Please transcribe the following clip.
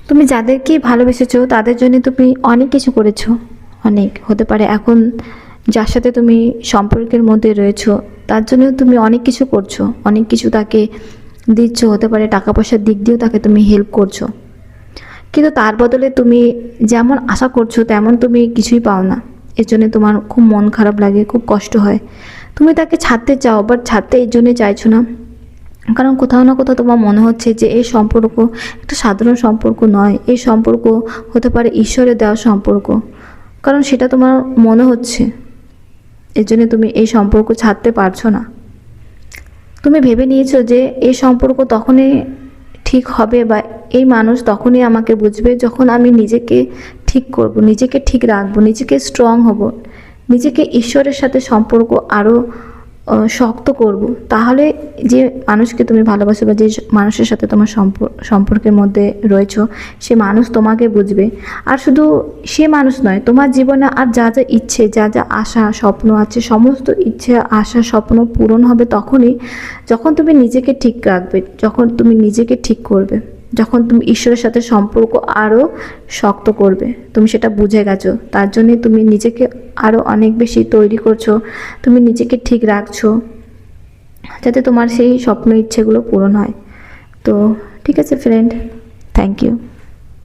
তুমি যাদেরকে ভালোবেসেছো তাদের জন্য তুমি অনেক কিছু করেছো, অনেক হতে পারে এখন যার সাথে তুমি সম্পর্কের মধ্যে রয়েছো তার জন্য তুমি অনেক কিছু করছো, অনেক কিছু তাকে দিচ্ছ, হতে পারে টাকা পয়সার দিক দিয়েও তাকে তুমি হেল্প করছো, কিন্তু তার বদলে তুমি যেমন আশা করছো তেমন তুমি কিছুই পাও না। এর জন্য তোমার খুব মন খারাপ লাগে, খুব কষ্ট হয়। তুমি তাকে ছাড়তে চাও, বাট ছাড়তে এই জন্যই চাইছো না কারণ কোথাও না কোথাও তোমার মনে হচ্ছে যে এই সম্পর্ক একটা সাধারণ সম্পর্ক নয়, এই সম্পর্ক হতে পারে ঈশ্বরের দেওয়া সম্পর্ক, কারণ সেটা তোমার মনে হচ্ছে। এর জন্য তুমি এই সম্পর্ক ছাড়তে পারছো না। তুমি ভেবে নিয়েছো যে এই সম্পর্ক তখনই ঠিক হবে বা এই মানুষ তখনই আমাকে বুঝবে যখন আমি নিজেকে ঠিক করব, নিজেকে ঠিক রাখবো, নিজেকে স্ট্রং হব, নিজেকে ঈশ্বরের সাথে সম্পর্ক আরও শক্ত করব, তাহলে যে মানুষকে তুমি ভালোবাসো বা যে মানুষের সাথে তোমার সম্পর্কের মধ্যে রয়েছো সে মানুষ তোমাকে বুঝবে। আর শুধু সে মানুষ নয়, তোমার জীবনে আর যা যা ইচ্ছে, যা যা আশা স্বপ্ন আছে, সমস্ত ইচ্ছে আশা স্বপ্ন পূরণ হবে তখনই যখন তুমি নিজেকে ঠিক রাখবে, যখন তুমি নিজেকে ঠিক করবে, যখন তুমি ঈশ্বরের সাথে সম্পর্ক আরও শক্ত করবে। তুমি সেটা বুঝে গেছো, তার জন্যে তুমি নিজেকে আরও অনেক বেশি তৈরি করছো, তুমি নিজেকে ঠিক রাখছো যাতে তোমার সেই স্বপ্ন ইচ্ছেগুলো পূরণ হয়। তো ঠিক আছে ফ্রেন্ড, থ্যাংক ইউ।